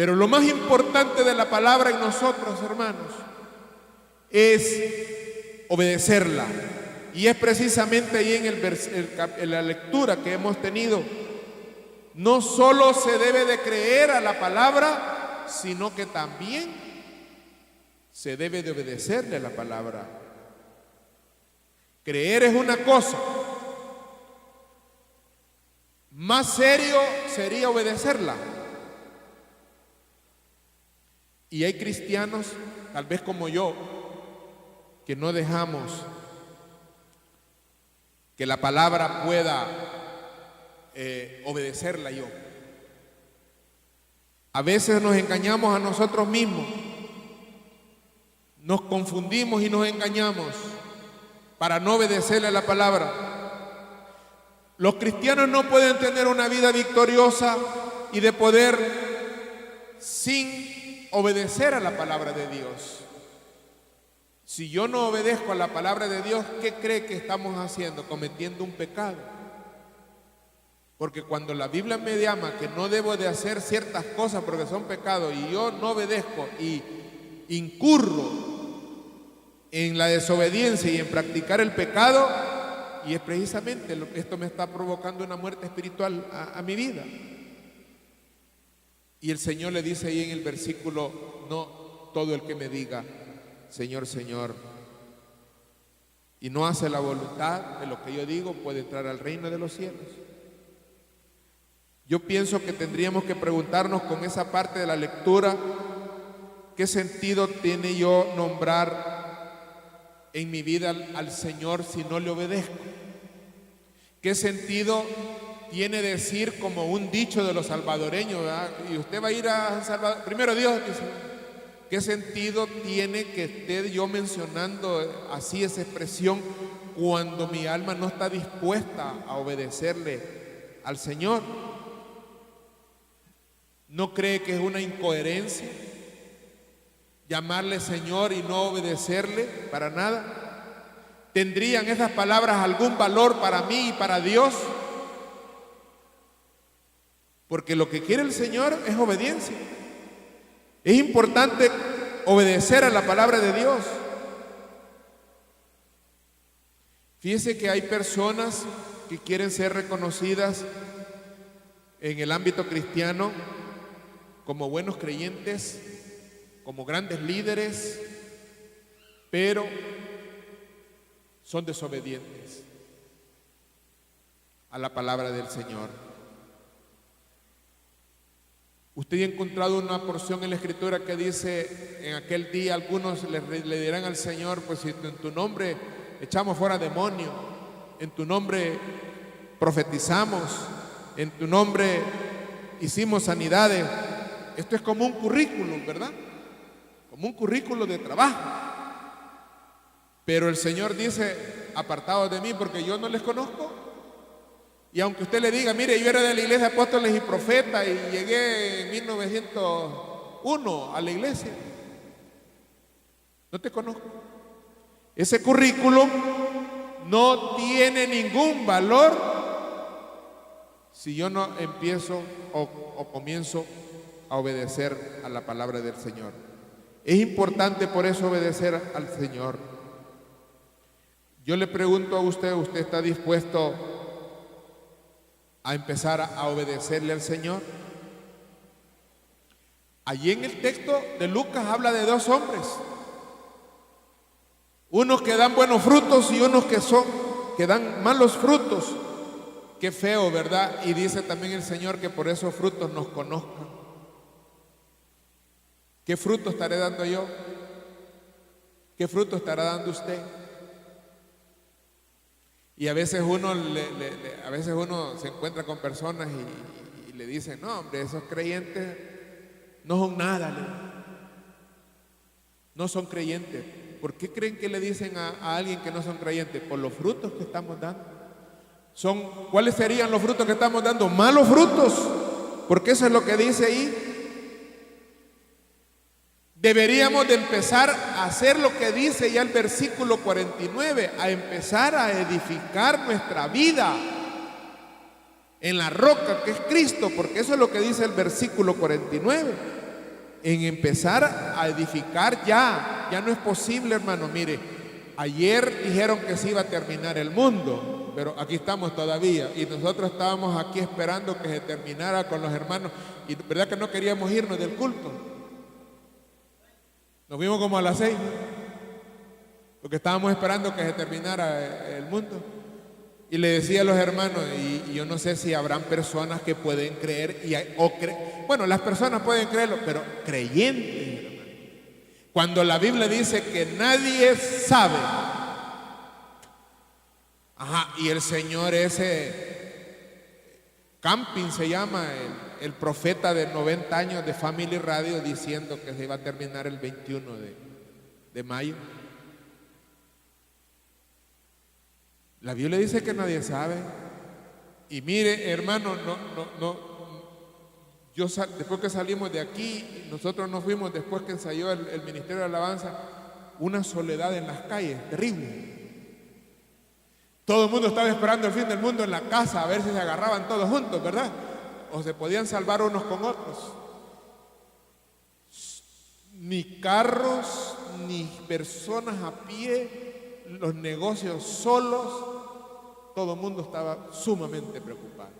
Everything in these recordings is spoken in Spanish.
Pero lo más importante de la palabra en nosotros, hermanos, es obedecerla. Y es precisamente ahí en la lectura que hemos tenido. No solo se debe de creer a la palabra, sino que también se debe de obedecerle a la palabra. Creer es una cosa. Más serio sería obedecerla. Y hay cristianos, tal vez como yo, que no dejamos que la palabra pueda obedecerla yo. A veces nos engañamos a nosotros mismos, nos confundimos y nos engañamos para no obedecerle a la palabra. Los cristianos no pueden tener una vida victoriosa y de poder sin obedecer a la palabra de Dios. Si yo no obedezco a la palabra de Dios, ¿qué cree que estamos haciendo? Cometiendo un pecado. Porque cuando la Biblia me llama que no debo de hacer ciertas cosas porque son pecados y yo no obedezco y incurro en la desobediencia y en practicar el pecado, y es precisamente esto me está provocando una muerte espiritual a mi vida. Y el Señor le dice ahí en el versículo: no todo el que me diga Señor, Señor, y no hace la voluntad de lo que yo digo, puede entrar al reino de los cielos. Yo pienso que tendríamos que preguntarnos con esa parte de la lectura: ¿qué sentido tiene yo nombrar en mi vida al Señor si no le obedezco? ¿Qué sentido tiene decir como un dicho de los salvadoreños, ¿verdad? Y usted va a ir a Salvador, primero Dios, dice. ¿Qué sentido tiene que esté yo mencionando así esa expresión cuando mi alma no está dispuesta a obedecerle al Señor? ¿No cree que es una incoherencia llamarle Señor y no obedecerle para nada? ¿Tendrían esas palabras algún valor para mí y para Dios? Porque lo que quiere el Señor es obediencia. Es importante obedecer a la palabra de Dios. Fíjese que hay personas que quieren ser reconocidas en el ámbito cristiano como buenos creyentes, como grandes líderes, pero son desobedientes a la palabra del Señor. Usted ha encontrado una porción en la Escritura que dice: en aquel día algunos le dirán al Señor, pues si en tu nombre echamos fuera demonios, en tu nombre profetizamos, en tu nombre hicimos sanidades. Esto es como un currículum, ¿verdad? Como un currículum de trabajo. Pero el Señor dice: apartados de mí porque yo no les conozco. Y aunque usted le diga: mire, yo era de la iglesia de apóstoles y profetas y llegué en 1901 a la iglesia, no te conozco. Ese currículum no tiene ningún valor si yo no empiezo o comienzo a obedecer a la palabra del Señor. Es importante por eso obedecer al Señor. Yo le pregunto a usted: ¿usted está dispuesto a empezar a obedecerle al Señor? Allí en el texto de Lucas habla de dos hombres, unos que dan buenos frutos y unos que dan malos frutos. Qué feo, ¿verdad? Y dice también el Señor que por esos frutos nos conozcan. ¿Qué fruto estaré dando yo? ¿Qué fruto estará dando usted? Y a veces uno se encuentra con personas y le dicen: no, hombre, esos creyentes no son nada, no son creyentes. ¿Por qué creen que le dicen a alguien que no son creyentes? Por los frutos que estamos dando. ¿Cuáles serían los frutos que estamos dando? Malos frutos, porque eso es lo que dice ahí. Deberíamos de empezar a hacer lo que dice ya el versículo 49, a empezar a edificar nuestra vida en la roca que es Cristo, porque eso es lo que dice el versículo 49. en empezar a edificar ya no es posible, hermano. Mire, ayer dijeron que se iba a terminar el mundo, pero aquí estamos todavía y nosotros estábamos aquí esperando que se terminara con los hermanos y verdad que no queríamos irnos del culto. Nos vimos como a las 6 porque estábamos esperando que se terminara el mundo. Y le decía a los hermanos, y yo no sé si habrán personas que pueden creer, bueno, las personas pueden creerlo, pero creyentes, hermano. Cuando la Biblia dice que nadie sabe, y el Señor ese Camping se llama, el profeta de 90 años de Family Radio, diciendo que se iba a terminar el 21 de mayo. La Biblia dice que nadie sabe. Y mire, hermano, después que salimos de aquí, nosotros nos fuimos después que ensayó el Ministerio de Alabanza, una soledad en las calles, terrible. Todo el mundo estaba esperando el fin del mundo en la casa, a ver si se agarraban todos juntos, ¿verdad? O se podían salvar unos con otros. Ni carros, ni personas a pie, los negocios solos, todo el mundo estaba sumamente preocupado.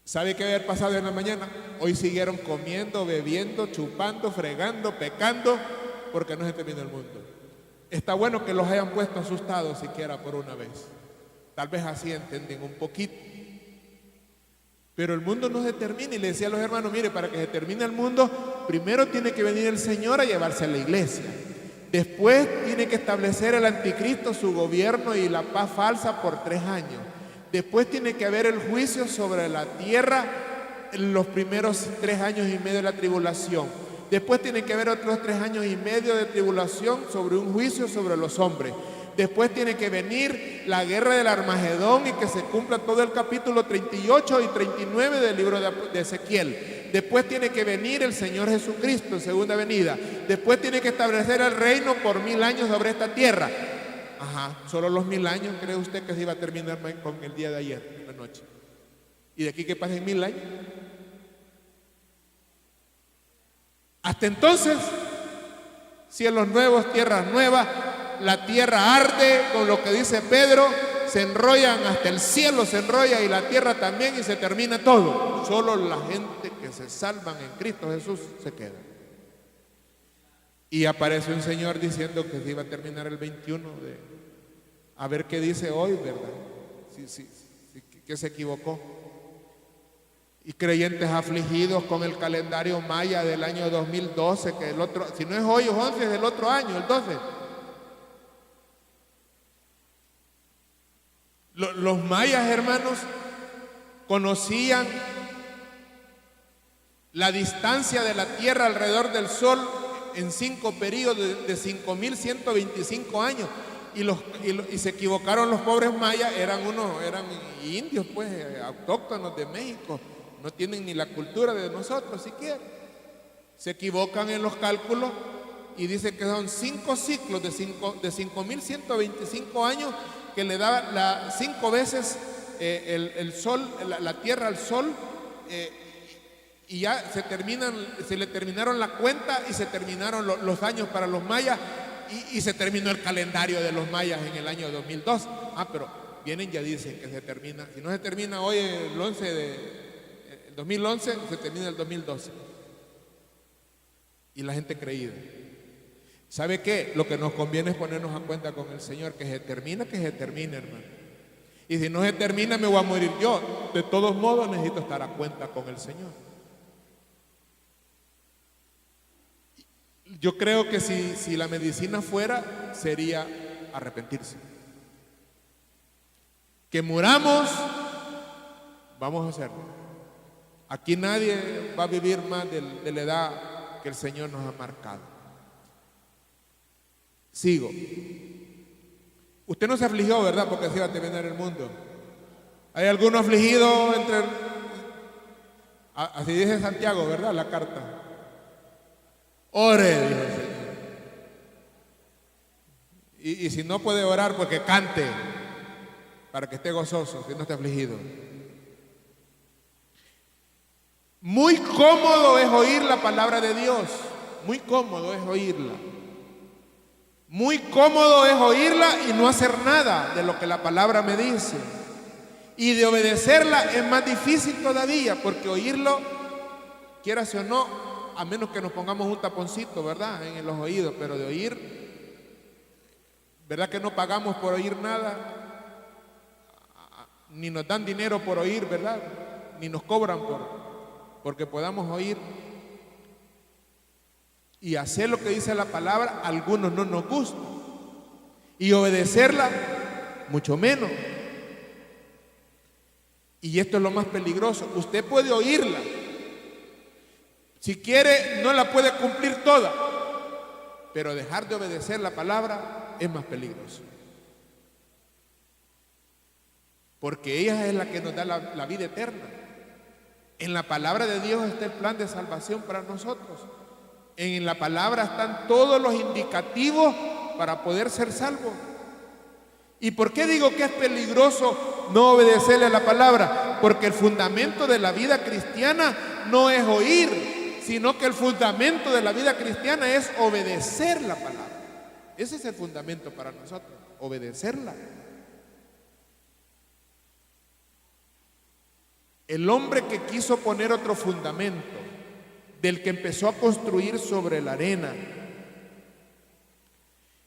¿Sabe qué había pasado en la mañana? Hoy siguieron comiendo, bebiendo, chupando, fregando, pecando, porque no se terminó el mundo. Está bueno que los hayan puesto asustados siquiera por una vez. Tal vez así entienden un poquito. Pero el mundo no se termina, y le decía a los hermanos, mire, para que se termine el mundo, primero tiene que venir el Señor a llevarse a la iglesia. Después tiene que establecer el anticristo su gobierno y la paz falsa por 3 años. Después tiene que haber el juicio sobre la tierra en los primeros 3 años y medio de la tribulación. Después tiene que haber otros 3 años y medio de tribulación sobre un juicio sobre los hombres. Después tiene que venir la guerra del Armagedón y que se cumpla todo el capítulo 38 y 39 del libro de Ezequiel. Después tiene que venir el Señor Jesucristo en segunda venida. Después tiene que establecer el reino por 1000 años sobre esta tierra. Solo los 1000 años, ¿cree usted que se iba a terminar con el día de ayer, en la noche? ¿Y de aquí que pasen 1000 años? Hasta entonces, cielos nuevos, tierras nuevas, la tierra arde, con lo que dice Pedro, se enrollan hasta el cielo, se enrolla y la tierra también y se termina todo. Solo la gente que se salvan en Cristo Jesús se queda. Y aparece un señor diciendo que se iba a terminar el 21 a ver qué dice hoy, ¿verdad? Sí, que se equivocó. Y creyentes afligidos con el calendario maya del año 2012, que el otro, si no es hoy o 11, es del otro año, el 12. Los mayas, hermanos, conocían la distancia de la Tierra alrededor del Sol en 5 periodos de 5.125 años. Y se equivocaron los pobres mayas, eran indios, pues, autóctonos de México. No tienen ni la cultura de nosotros siquiera. Se equivocan en los cálculos y dicen que son 5 ciclos de 5.125 años que le da 5 veces el sol, la tierra al sol, y ya se le terminaron la cuenta y se terminaron los años para los mayas y se terminó el calendario de los mayas en el año 2002. Pero vienen ya dicen que se termina, si no se termina hoy el 2011, se termina el 2012. Y la gente creída. ¿Sabe qué? Lo que nos conviene es ponernos a cuenta con el Señor, que se termine, hermano. Y si no se termina, me voy a morir yo. De todos modos, necesito estar a cuenta con el Señor. Yo creo que si la medicina fuera, sería arrepentirse. Que muramos, vamos a hacerlo. Aquí nadie va a vivir más de la edad que el Señor nos ha marcado. Sigo. Usted no se afligió, ¿verdad? Porque se iba a terminar el mundo. ¿Hay alguno afligido así dice Santiago, ¿verdad? La carta. Ore, dijo el Señor. Y si no puede orar, pues que cante, para que esté gozoso, si no esté afligido. Muy cómodo es oír la palabra de Dios, muy cómodo es oírla. Muy cómodo es oírla y no hacer nada de lo que la palabra me dice. Y de obedecerla es más difícil todavía, porque oírlo, quieras o no, a menos que nos pongamos un taponcito, ¿verdad?, en los oídos, pero de oír, ¿verdad que no pagamos por oír nada? Ni nos dan dinero por oír, ¿verdad? Ni nos cobran porque podamos oír. Y hacer lo que dice la palabra, a algunos no nos gusta. Y obedecerla, mucho menos. Y esto es lo más peligroso. Usted puede oírla. Si quiere, no la puede cumplir toda. Pero dejar de obedecer la palabra es más peligroso. Porque ella es la que nos da la vida eterna. En la palabra de Dios está el plan de salvación para nosotros. En la palabra están todos los indicativos para poder ser salvos. ¿Y por qué digo que es peligroso no obedecerle a la palabra? Porque el fundamento de la vida cristiana no es oír, sino que el fundamento de la vida cristiana es obedecer la palabra. Ese es el fundamento para nosotros, obedecerla. El hombre que quiso poner otro fundamento, del que empezó a construir sobre la arena,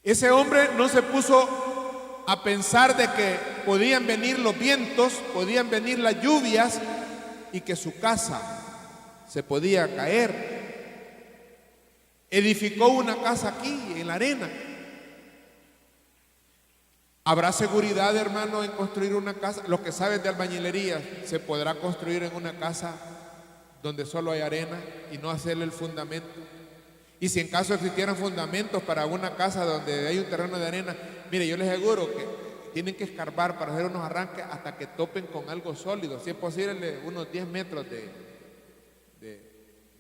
ese hombre no se puso a pensar de que podían venir los vientos, podían venir las lluvias y que su casa se podía caer. Edificó una casa aquí en la arena. ¿Habrá seguridad, hermano, en construir una casa? Los que saben de albañilería, ¿se podrá construir en una casa donde solo hay arena y no hacerle el fundamento? Y si en caso existieran fundamentos para una casa donde hay un terreno de arena, mire, yo les aseguro que tienen que escarbar para hacer unos arranques hasta que topen con algo sólido, si es posible unos 10 metros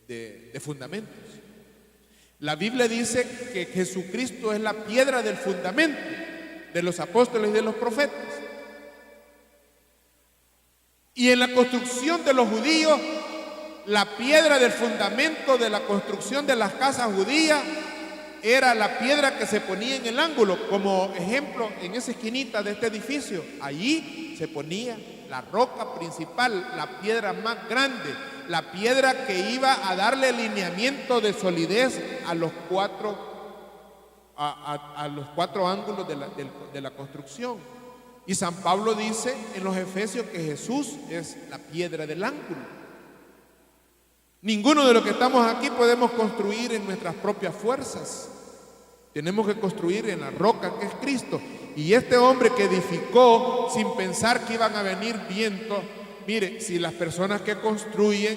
de fundamentos. La Biblia dice que Jesucristo es la piedra del fundamento de los apóstoles y de los profetas. Y en la construcción de los judíos, la piedra del fundamento de la construcción de las casas judías era la piedra que se ponía en el ángulo. Como ejemplo, en esa esquinita de este edificio, allí se ponía la roca principal, la piedra más grande, la piedra que iba a darle lineamiento de solidez a los cuatro ángulos de la construcción. Y San Pablo dice en los Efesios que Jesús es la piedra del ángulo. Ninguno de los que estamos aquí podemos construir en nuestras propias fuerzas. Tenemos que construir en la roca que es Cristo. Y este hombre que edificó sin pensar que iban a venir vientos, mire, si las personas que construyen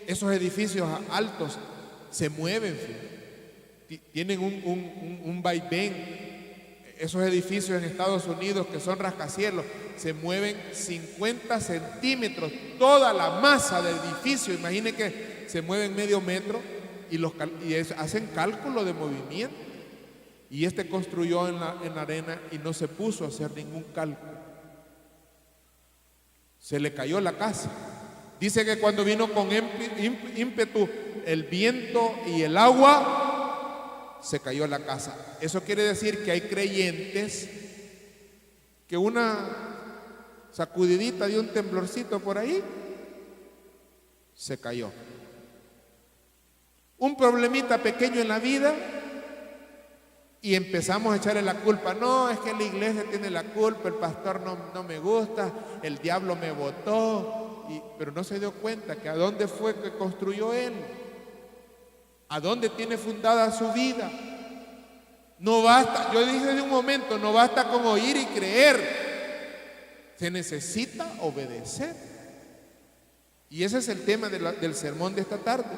esos edificios altos se mueven, tienen un vaivén. Esos edificios en Estados Unidos que son rascacielos se mueven 50 centímetros, toda la masa del edificio, imagine que se mueven medio metro y hacen cálculo de movimiento. Y este construyó en la arena y no se puso a hacer ningún cálculo. Se le cayó la casa. Dice que cuando vino con ímpetu el viento y el agua, se cayó la casa. Eso quiere decir que hay creyentes que una sacudidita de un temblorcito por ahí se cayó. Un problemita pequeño en la vida y empezamos a echarle la culpa. No, es que la iglesia tiene la culpa, el pastor no me gusta, el diablo me botó, pero no se dio cuenta que a dónde fue que construyó él, a dónde tiene fundada su vida. No basta, yo dije de un momento, no basta con oír y creer, se necesita obedecer. Y ese es el tema del sermón de esta tarde.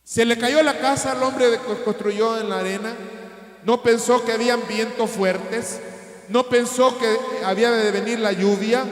Se le cayó la casa al hombre que construyó en la arena. No pensó que habían vientos fuertes, no pensó que había de venir la lluvia,